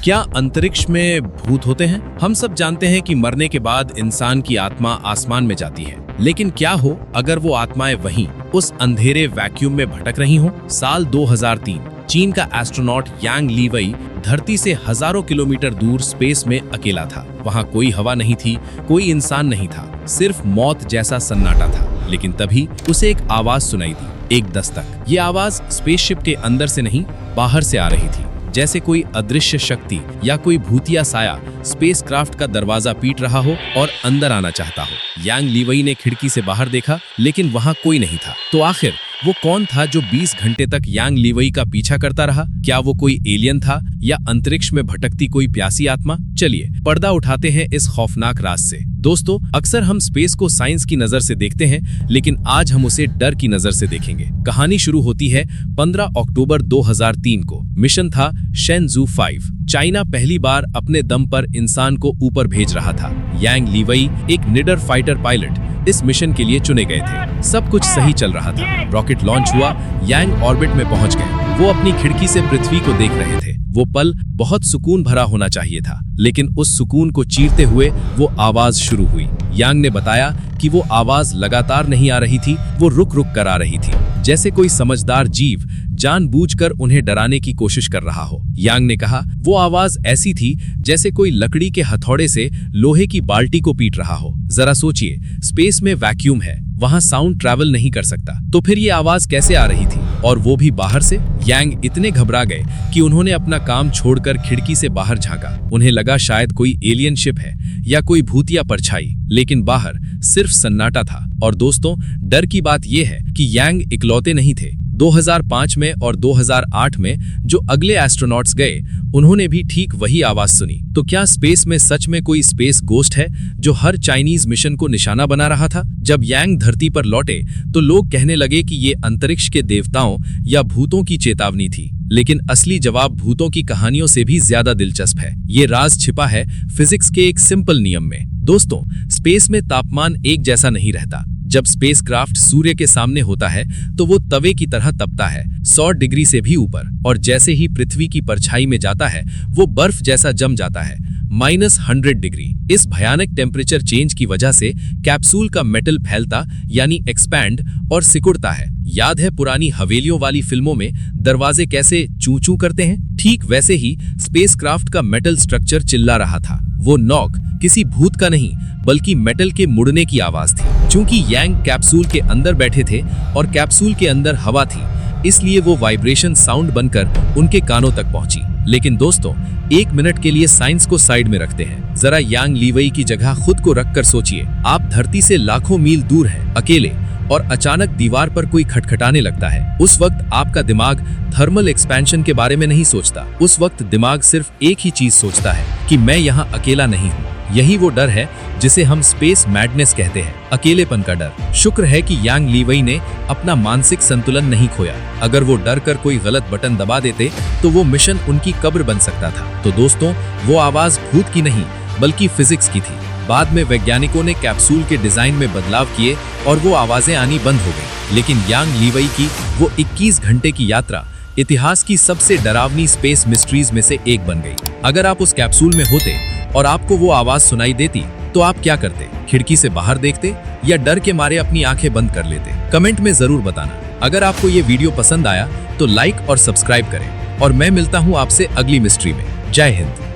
क्या अंतरिक्ष में भूत होते हैं? हम सब जानते हैं कि मरने के बाद इंसान की आत्मा आसमान में जाती है, लेकिन क्या हो अगर वो आत्माएं वहीं उस अंधेरे वैक्यूम में भटक रही हों? साल 2003 चीन का एस्ट्रोनॉट यांग लीवई धरती से हजारों किलोमीटर दूर स्पेस में अकेला था। वहाँ कोई हवा नहीं थी, कोई इंसान नहीं था, सिर्फ मौत जैसा सन्नाटा था। लेकिन तभी उसे एक आवाज सुनाई दी, एक दस्तक। ये आवाज स्पेसशिप के अंदर से नहीं, बाहर से आ रही थी, जैसे कोई अदृश्य शक्ति या कोई भूतिया साया स्पेसक्राफ्ट का दरवाजा पीट रहा हो और अंदर आना चाहता हो। यांग लीवई ने खिड़की से बाहर देखा, लेकिन वहां कोई नहीं था। तो आखिर वो कौन था जो 20 घंटे तक यांग लीवई का पीछा करता रहा? क्या वो कोई एलियन था या अंतरिक्ष में भटकती कोई प्यासी आत्मा? चलिए पर्दा उठाते हैं इस खौफनाक राज से। दोस्तों, अक्सर हम स्पेस को साइंस की नजर से देखते हैं, लेकिन आज हम उसे डर की नजर से देखेंगे। कहानी शुरू होती है 15 अक्टूबर 2003 को। मिशन था शेनजू 5। चाइना पहली बार अपने दम पर इंसान को ऊपर भेज रहा था। यांग लीवई, एक निडर फाइटर पायलट, इस मिशन के लिए चुने गए थे। सब कुछ सही चल रहा था। रॉकेट लॉन्च हुआ, यांग ऑर्बिट में पहुंच गए। वो अपनी खिड़की से पृथ्वी को देख रहे थे। वो पल बहुत सुकून भरा होना चाहिए था, लेकिन उस सुकून को चीरते हुए वो आवाज शुरू हुई। यांग ने बताया कि वो आवाज लगातार नहीं आ रही थी, वो रुक रुक कर आ रही थी, जैसे कोई समझदार जीव जानबूझकर उन्हें डराने की कोशिश कर रहा हो। यांग ने कहा, वो आवाज ऐसी थी जैसे कोई लकड़ी के हथौड़े से लोहे की बाल्टी को पीट रहा हो। जरा सोचिए, स्पेस में वैक्यूम है, वहां साउंड ट्रैवल नहीं कर सकता, तो फिर ये आवाज कैसे आ रही थी, और वो भी बाहर से? यांग इतने घबरा गए कि उन्होंने अपना काम छोड़कर खिड़की से बाहर झांका। उन्हें लगा शायद कोई एलियन शिप है या कोई भूतिया परछाई, लेकिन बाहर सिर्फ सन्नाटा था। और दोस्तों, डर की बात यह है कि यांग इकलौते नहीं थे। 2005 में और 2008 में जो अगले एस्ट्रोनॉट्स गए, उन्होंने भी ठीक वही आवाज सुनी। तो क्या स्पेस में सच में कोई स्पेस गोस्ट है जो हर चाइनीज मिशन को निशाना बना रहा था? जब यांग धरती पर लौटे तो लोग कहने लगे कि ये अंतरिक्ष के देवताओं या भूतों की चेतावनी थी, लेकिन असली जवाब भूतों की कहानियों से भी ज्यादा दिलचस्प है। ये राज छिपा है फिजिक्स के एक सिंपल नियम में। दोस्तों, स्पेस में तापमान एक जैसा नहीं रहता। जब स्पेसक्राफ्ट सूर्य के सामने होता है तो वो तवे की तरह तपता है, 100 डिग्री से भी ऊपर, और जैसे ही पृथ्वी की परछाई में जाता है वो बर्फ जैसा जम जाता है, -100 डिग्री। इस भयानक टेम्परेचर चेंज की वजह से कैप्सूल का मेटल फैलता यानी एक्सपैंड और सिकुड़ता है। याद है पुरानी हवेलियों वाली फिल्मों में दरवाजे कैसे चू चू करते हैं? ठीक वैसे ही स्पेसक्राफ्ट का मेटल स्ट्रक्चर चिल्ला रहा था। वो नॉक किसी भूत का नहीं, बल्कि मेटल के मुड़ने की आवाज थी। चूंकि यांग कैप्सूल के अंदर बैठे थे और कैप्सूल के अंदर हवा थी, इसलिए वो वाइब्रेशन साउंड बनकर उनके कानों तक पहुंची। लेकिन दोस्तों, 1 मिनट के लिए साइंस को साइड में रखते हैं। जरा यांग लीवई की जगह खुद को रखकर सोचिए। आप धरती से लाखों मील दूर हैं, अकेले, और अचानक दीवार पर कोई खटखटाने लगता है। उस वक्त आपका दिमाग थर्मल एक्सपेंशन के बारे में नहीं सोचता। उस वक्त दिमाग सिर्फ एक ही चीज सोचता है कि मैं यहाँ अकेला नहीं हूँ। यही वो डर है जिसे हम स्पेस मैडनेस कहते हैं, अकेलेपन का डर। शुक्र है कि यांग लीवई ने अपना मानसिक संतुलन नहीं खोया। अगर वो डर कर कोई गलत बटन दबा देते तो वो मिशन उनकी कब्र बन सकता था। तो दोस्तों, वो आवाज भूत की नहीं, बल्कि फिजिक्स की थी। बाद में वैज्ञानिकों ने कैप्सूल के डिजाइन में बदलाव किए और वो आवाजें आनी बंद हो गई। लेकिन यांग लीवई की वो 21 घंटे की यात्रा इतिहास की सबसे डरावनी स्पेस मिस्ट्रीज में से एक बन गई। अगर आप उस कैप्सूल में होते और आपको वो आवाज सुनाई देती, तो आप क्या करते? खिड़की से बाहर देखते या डर के मारे अपनी आंखें बंद कर लेते? कमेंट में जरूर बताना। अगर आपको ये वीडियो पसंद आया तो लाइक और सब्सक्राइब करें, और मैं मिलता हूँ आपसे अगली मिस्ट्री में। जय हिंद।